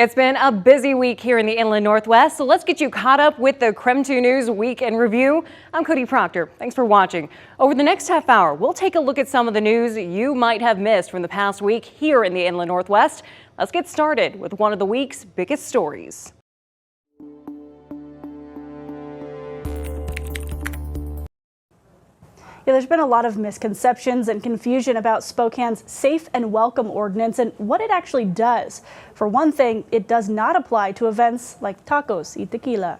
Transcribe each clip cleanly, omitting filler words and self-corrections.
It's been a busy week here in the Inland Northwest, so let's get you caught up with the KREM 2 News Week in Review. I'm Cody Proctor. Thanks for watching. Over the next half hour, we'll take a look at some of the news you might have missed from the past week here in the Inland Northwest. Let's get started with one of the week's biggest stories. Yeah, there's been a lot of misconceptions and confusion about Spokane's Safe and Welcome ordinance and what it actually does. For one thing, it does not apply to events like tacos y tequila.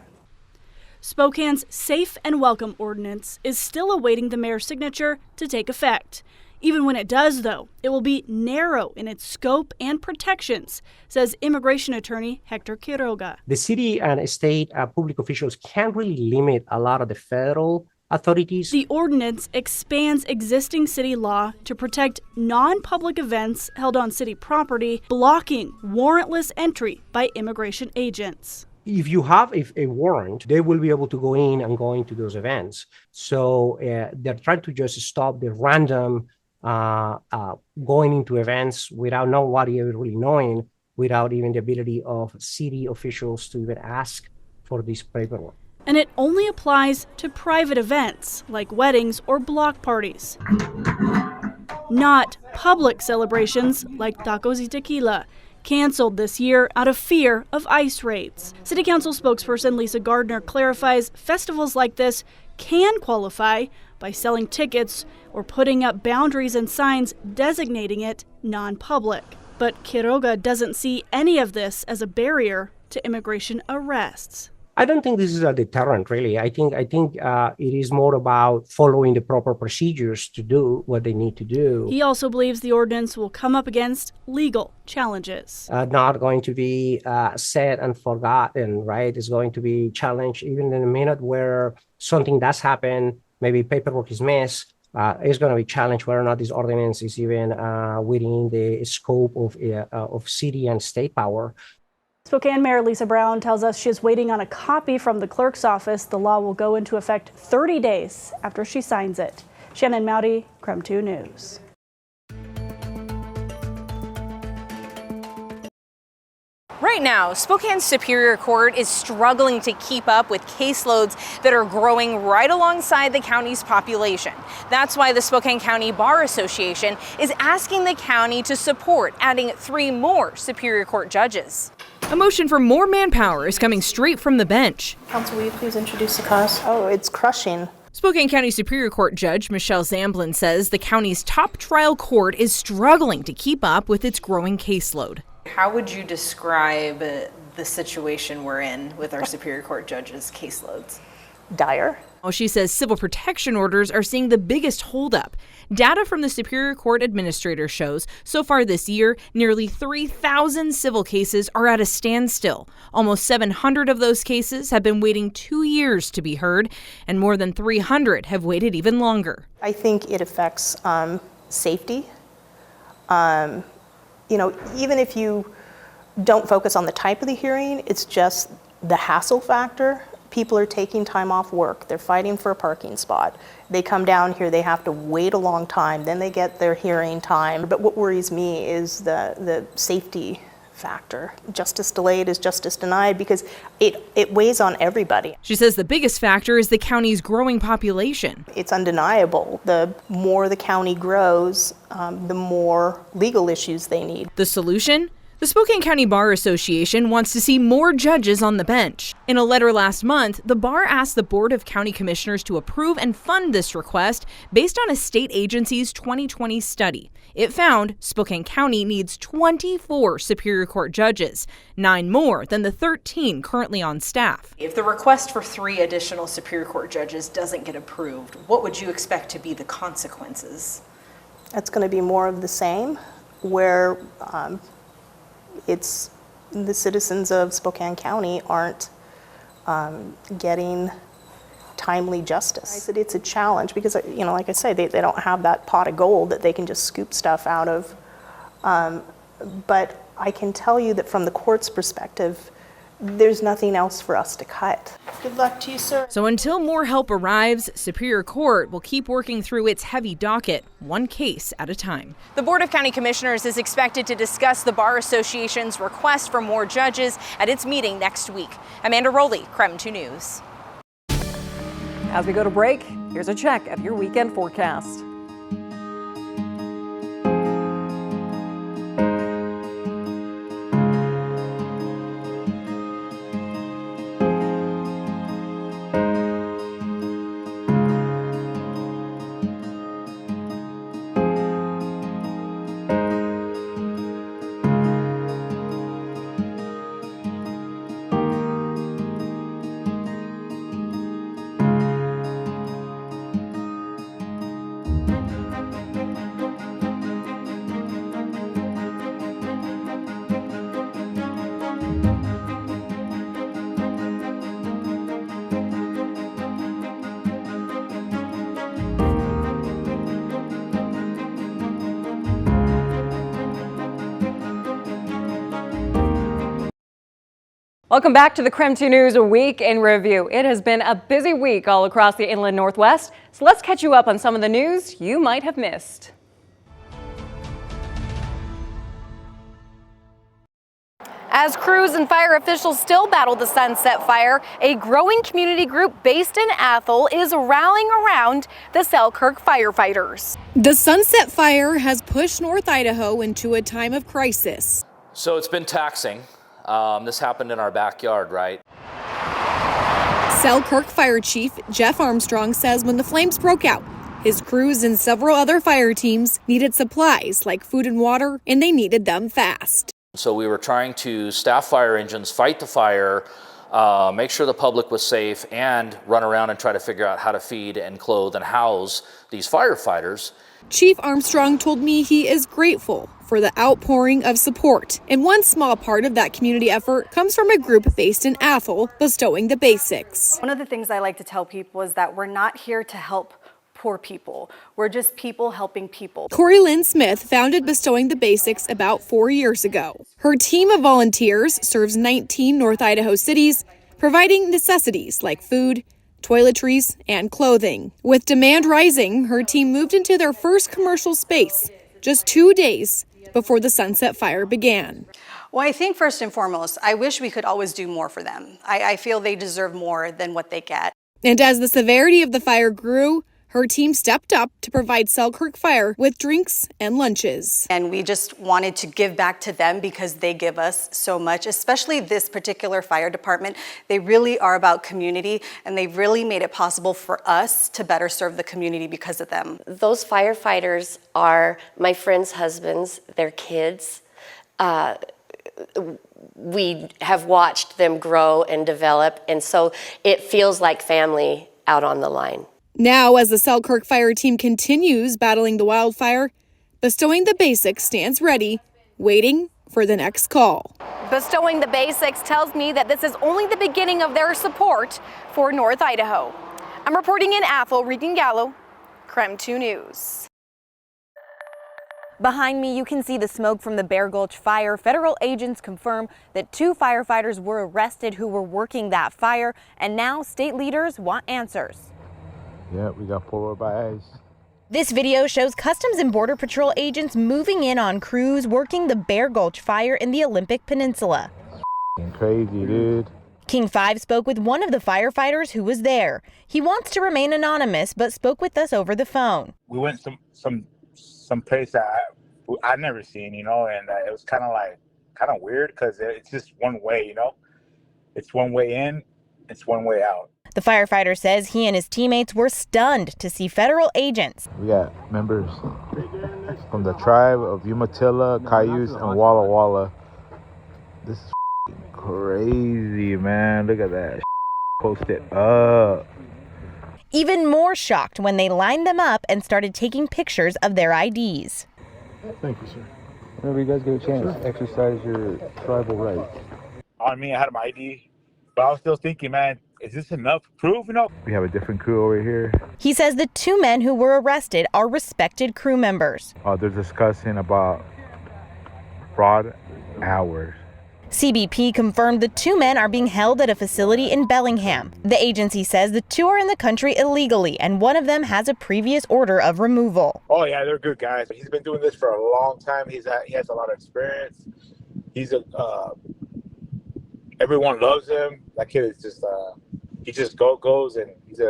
Spokane's Safe and Welcome ordinance is still awaiting the mayor's signature to take effect. Even when it does, though, it will be narrow in its scope and protections, says immigration attorney Hector Quiroga. The city and state public officials can't really limit a lot of the federal authorities. The ordinance expands existing city law to protect non-public events held on city property, blocking warrantless entry by immigration agents. If you have a warrant, they will be able to go into those events. So they're trying to just stop the random going into events without nobody really knowing, without even the ability of city officials to even ask for this paperwork. And it only applies to private events like weddings or block parties, not public celebrations like tacos y tequila, canceled this year out of fear of ICE raids. City Council spokesperson Lisa Gardner clarifies festivals like this can qualify by selling tickets or putting up boundaries and signs designating it non-public. But Quiroga doesn't see any of this as a barrier to immigration arrests. I don't think this is a deterrent, really. I think it is more about following the proper procedures to do what they need to do. He also believes the ordinance will come up against legal challenges. Not going to be said and forgotten, right? It's going to be challenged even in a minute where something does happen, maybe paperwork is missed. It's going to be challenged whether or not this ordinance is even within the scope of city and state power. Spokane Mayor Lisa Brown tells us she is waiting on a copy from the clerk's office. The law will go into effect 30 days after she signs it. Shannon Mowdy, KREM 2 News. Right now, Spokane Superior Court is struggling to keep up with caseloads that are growing right alongside the county's population. That's why the Spokane County Bar Association is asking the county to support adding 3 more Superior Court judges. A motion for more manpower is coming straight from the bench. Council, will you please introduce the cause? Oh, it's crushing. Spokane County Superior Court Judge Michelle Zamblin says the county's top trial court is struggling to keep up with its growing caseload. How would you describe the situation we're in with our Superior Court judges' caseloads? Dire. She says civil protection orders are seeing the biggest holdup. Data from the Superior Court Administrator shows so far this year, nearly 3,000 civil cases are at a standstill. Almost 700 of those cases have been waiting 2 years to be heard, and more than 300 have waited even longer. I think it affects safety. Even if you don't focus on the type of the hearing, it's just the hassle factor. People are taking time off work. They're fighting for a parking spot. They come down here, they have to wait a long time, then they get their hearing time. But what worries me is the safety factor. Justice delayed is justice denied because it weighs on everybody. She says the biggest factor is the county's growing population. It's undeniable. The more the county grows, the more legal issues they need. The solution? The Spokane County Bar Association wants to see more judges on the bench. In a letter last month, the bar asked the Board of County Commissioners to approve and fund this request based on a state agency's 2020 study. It found Spokane County needs 24 Superior Court judges, 9 more than the 13 currently on staff. If the request for 3 additional Superior Court judges doesn't get approved, what would you expect to be the consequences? It's going to be more of the same, where it's the citizens of Spokane County aren't getting timely justice. I said it's a challenge because, like I say, they don't have that pot of gold that they can just scoop stuff out of. But I can tell you that from the court's perspective, there's nothing else for us to cut. Good luck to you, sir. So until more help arrives, Superior Court will keep working through its heavy docket, one case at a time. The Board of County Commissioners is expected to discuss the Bar Association's request for more judges at its meeting next week. Amanda Rowley, KREM 2 News. As we go to break, here's a check of your weekend forecast. Welcome back to the KREM 2 News Week in Review. It has been a busy week all across the inland Northwest, so let's catch you up on some of the news you might have missed. As crews and fire officials still battle the Sunset Fire, a growing community group based in Athol is rallying around the Selkirk firefighters. The Sunset Fire has pushed North Idaho into a time of crisis. So it's been taxing. This happened in our backyard, right? Selkirk Fire Chief Jeff Armstrong says when the flames broke out, his crews and several other fire teams needed supplies like food and water, and they needed them fast. So we were trying to staff fire engines, fight the fire, make sure the public was safe, and run around and try to figure out how to feed and clothe and house these firefighters. Chief Armstrong told me he is grateful for the outpouring of support, and one small part of that community effort comes from a group based in Athol, Bestowing the Basics. One of the things I like to tell people is that we're not here to help poor people. We're just people helping people. Corey Lynn Smith founded Bestowing the Basics about 4 years ago. Her team of volunteers serves 19 North Idaho cities, providing necessities like food, toiletries, and clothing. With demand rising, her team moved into their first commercial space just 2 days before the Sunset Fire began. Well, I think first and foremost, I wish we could always do more for them. I feel they deserve more than what they get. And as the severity of the fire grew, her team stepped up to provide Selkirk Fire with drinks and lunches. And we just wanted to give back to them because they give us so much, especially this particular fire department. They really are about community, and they really made it possible for us to better serve the community because of them. Those firefighters are my friends' husbands, their kids. We have watched them grow and develop, and so it feels like family out on the line. Now, as the Selkirk Fire team continues battling the wildfire, Bestowing the Basics stands ready, waiting for the next call. Bestowing the Basics tells me that this is only the beginning of their support for North Idaho. I'm reporting in Athol, Regan Gallo, KREM 2 News. Behind me, you can see the smoke from the Bear Gulch fire. Federal agents confirm that 2 firefighters were arrested who were working that fire, and now state leaders want answers. Yeah, we got 4 eyes. This video shows Customs and Border Patrol agents moving in on crews working the Bear Gulch fire in the Olympic Peninsula. It's crazy, dude. King 5 spoke with one of the firefighters who was there. He wants to remain anonymous, but spoke with us over the phone. We went some place that I've never seen, and it was kind of weird because it's just one way, It's one way in, it's one way out. The firefighter says he and his teammates were stunned to see federal agents. We got members from the tribe of Umatilla, Cayuse, and Walla Walla. This is crazy, man. Look at that. Posted up. Even more shocked when they lined them up and started taking pictures of their IDs. Thank you, sir. Whenever you guys get a chance, exercise your tribal rights. On me, I had my ID, but I was still thinking, man, is this enough proof? We have a different crew over here. He says the 2 men who were arrested are respected crew members. They're discussing about fraud hours. CBP confirmed the two men are being held at a facility in Bellingham. The agency says the two are in the country illegally, and one of them has a previous order of removal. Oh yeah, they're good guys. He's been doing this for a long time. He has a lot of experience. He's everyone loves him. That kid is just he just goes, and he's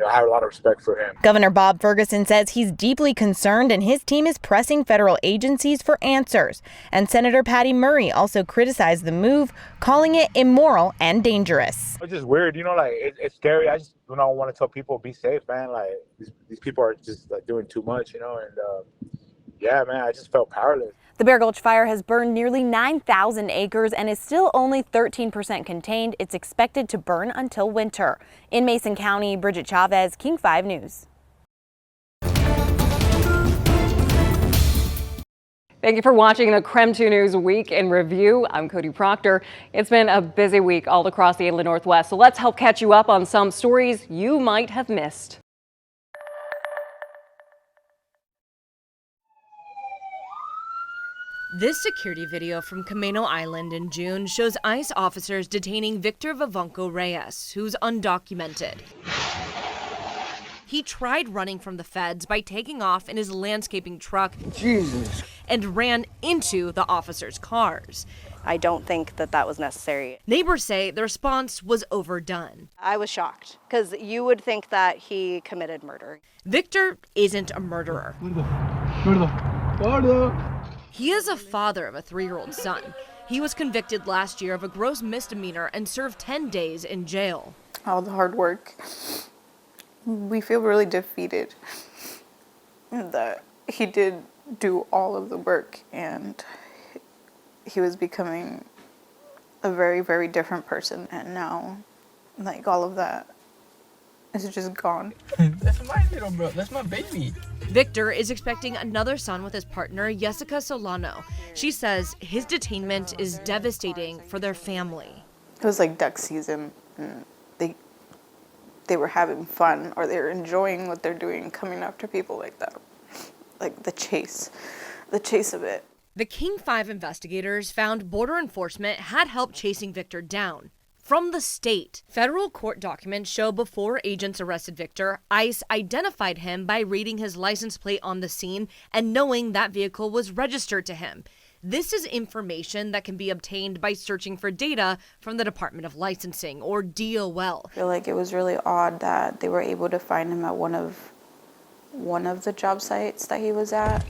I have a lot of respect for him. Governor Bob Ferguson says he's deeply concerned and his team is pressing federal agencies for answers. And Senator Patty Murray also criticized the move, calling it immoral and dangerous. It's just weird, it's scary. I just want to tell people, be safe, man. Like these people are just doing too much, and yeah, man, I just felt powerless. The Bear Gulch fire has burned nearly 9,000 acres and is still only 13% contained. It's expected to burn until winter. In Mason County, Bridget Chavez, King 5 News. Thank you for watching the KREM 2 News Week in Review. I'm Cody Proctor. It's been a busy week all across the Inland Northwest, so let's help catch you up on some stories you might have missed. This security video from Camino Island in June shows ICE officers detaining Victor Vivanco Reyes, who's undocumented. He tried running from the feds by taking off in his landscaping truck and ran into the officers' cars. I don't think that was necessary. Neighbors say the response was overdone. I was shocked because you would think that he committed murder. Victor isn't a murderer. He is a father of a 3-year-old son. He was convicted last year of a gross misdemeanor and served 10 days in jail. All the hard work. We feel really defeated that he did do all of the work and he was becoming a very, very different person. And now, all of that is just gone. That's my little bro. That's my baby. Victor is expecting another son with his partner, Jessica Solano. She says his detainment is devastating for their family. It was like duck season, and they were having fun, or they were enjoying what they're doing, coming after people like that. Like the chase of it. The King 5 investigators found border enforcement had help chasing Victor down. From the state, federal court documents show before agents arrested Victor, ICE identified him by reading his license plate on the scene and knowing that vehicle was registered to him. This is information that can be obtained by searching for data from the Department of Licensing, or DOL. I feel like it was really odd that they were able to find him at one of the job sites that he was at.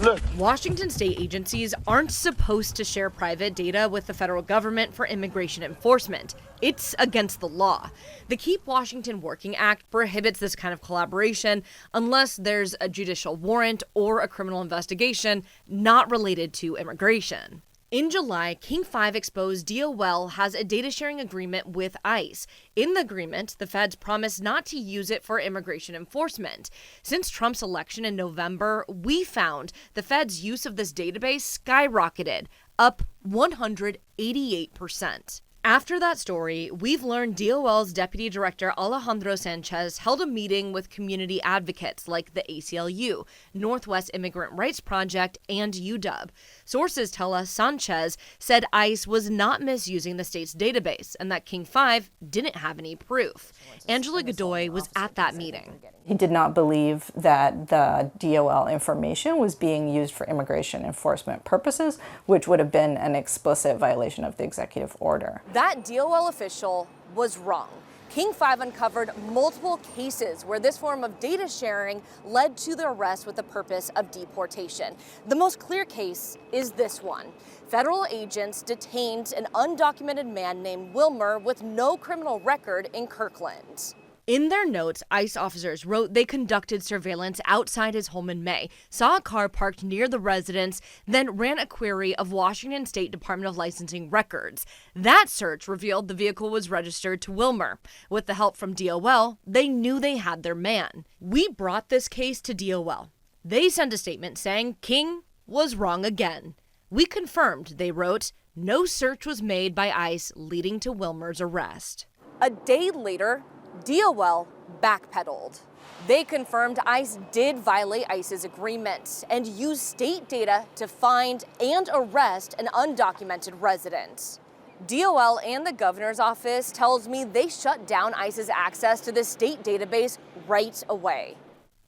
Look. Washington state agencies aren't supposed to share private data with the federal government for immigration enforcement. It's against the law. The Keep Washington Working Act prohibits this kind of collaboration unless there's a judicial warrant or a criminal investigation not related to immigration. In July, King 5 exposed DOL has a data sharing agreement with ICE. In the agreement, the feds promise not to use it for immigration enforcement. Since Trump's election in November, we found the feds' use of this database skyrocketed, up 188%. After that story, we've learned DOL's Deputy Director Alejandro Sanchez held a meeting with community advocates like the ACLU, Northwest Immigrant Rights Project, and UW. Sources tell us Sanchez said ICE was not misusing the state's database and that King 5 didn't have any proof. Angela Godoy was at that meeting. He did not believe that the DOL information was being used for immigration enforcement purposes, which would have been an explicit violation of the executive order. That DOL official was wrong. King 5 uncovered multiple cases where this form of data sharing led to the arrest with the purpose of deportation. The most clear case is this one. Federal agents detained an undocumented man named Wilmer with no criminal record in Kirkland. In their notes, ICE officers wrote they conducted surveillance outside his home in May, saw a car parked near the residence, then ran a query of Washington State Department of Licensing records. That search revealed the vehicle was registered to Wilmer. With the help from DOL, they knew they had their man. We brought this case to DOL. They sent a statement saying King was wrong again. We confirmed, they wrote, no search was made by ICE leading to Wilmer's arrest. A day later, DOL backpedaled. They confirmed ICE did violate ICE's agreement and used state data to find and arrest an undocumented resident. DOL and the governor's office tells me they shut down ICE's access to the state database right away.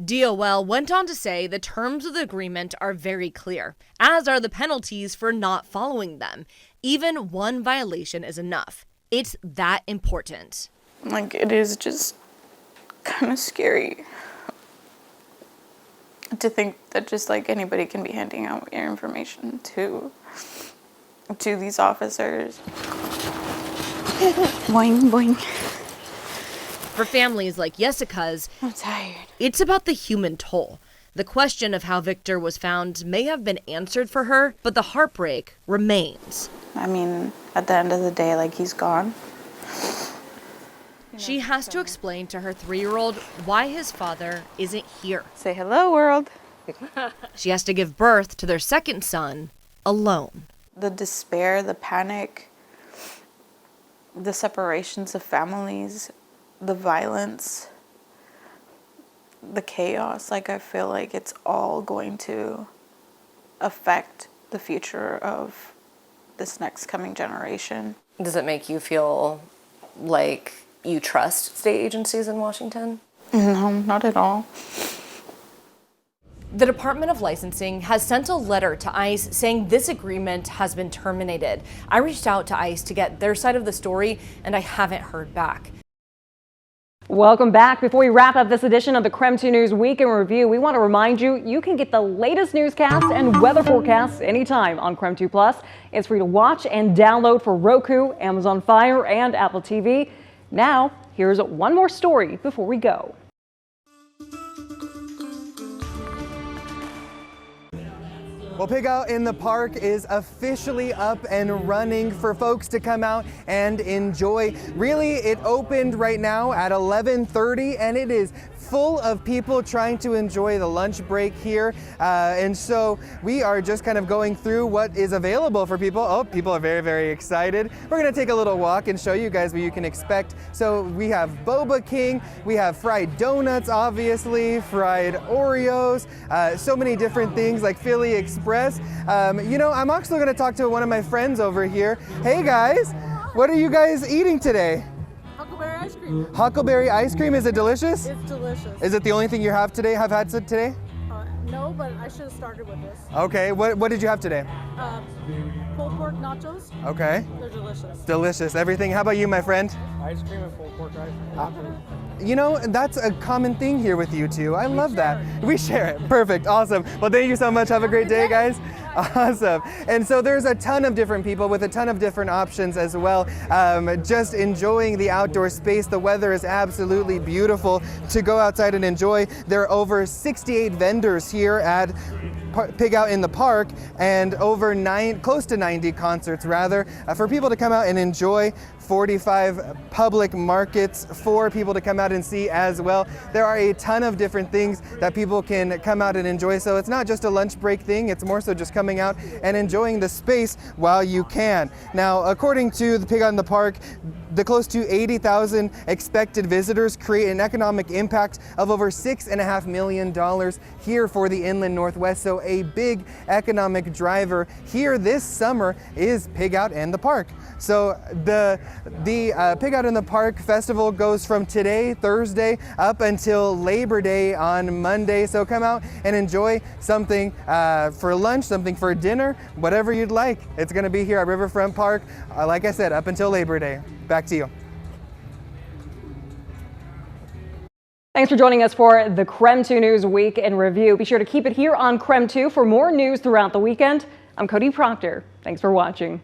DOL went on to say the terms of the agreement are very clear, as are the penalties for not following them. Even one violation is enough. It's that important. Like, it is just kind of scary to think that just like anybody can be handing out your information to these officers. Boing, boing. For families like Jessica's, I'm tired. It's about the human toll. The question of how Victor was found may have been answered for her, but the heartbreak remains. I mean, at the end of the day, like, he's gone. She has to explain to her 3-year-old why his father isn't here. Say hello, world. She has to give birth to their second son alone. The despair, the panic, the separations of families, the violence, the chaos, like, I feel like it's all going to affect the future of this next coming generation. Does it make you feel like you trust state agencies in Washington? No, not at all. The Department of Licensing has sent a letter to ICE saying this agreement has been terminated. I reached out to ICE to get their side of the story, and I haven't heard back. Welcome back. Before we wrap up this edition of the KREM 2 News Week in Review, we want to remind you, you can get the latest newscasts and weather forecasts anytime on KREM 2 Plus. It's free to watch and download for Roku, Amazon Fire, and Apple TV. Now, here's one more story before we go. Well, Pig Out in the Park is officially up and running for folks to come out and enjoy. Really, it opened right now at 11:30, and it is full of people trying to enjoy the lunch break here. And so we are just kind of going through what is available for people. Oh, people are very, very excited. We're gonna take a little walk and show you guys what you can expect. So we have Boba King, we have fried donuts, obviously, fried Oreos, so many different things like Philly Express. You know, I'm actually gonna talk to one of my friends over here. Hey guys, what are you guys eating today? Huckleberry ice cream. Huckleberry ice cream, is it delicious? It's delicious. Is it the only thing you have had today? No, but I should have started with this. Okay, what did you have today? Pulled pork nachos. Okay. They're delicious. Delicious, everything. How about you, my friend? Ice cream and pulled pork ice cream. You know, that's a common thing here with you two. I love that. We share it. Perfect. Awesome. Well, thank you so much. Have a great day, guys. Awesome. And so there's a ton of different people with a ton of different options as well. Just enjoying the outdoor space. The weather is absolutely beautiful to go outside and enjoy. There are over 68 vendors here at Pig Out in the Park, and over close to 90 concerts rather, for people to come out and enjoy. 45 public markets for people to come out and see as well. There are a ton of different things that people can come out and enjoy. So it's not just a lunch break thing, it's more so just coming out and enjoying the space while you can. Now, according to the Pig Out in the Park, the close to 80,000 expected visitors create an economic impact of over $6.5 million here for the Inland Northwest. So a big economic driver here this summer is Pig Out in the Park. So the Pig Out in the Park festival goes from today, Thursday, up until Labor Day on Monday. So come out and enjoy something for lunch, something for dinner, whatever you'd like. It's going to be here at Riverfront Park, like I said, up until Labor Day. Back to you. Thanks for joining us for the KREM 2 News Week in Review. Be sure to keep it here on KREM 2 for more news throughout the weekend. I'm Cody Proctor. Thanks for watching.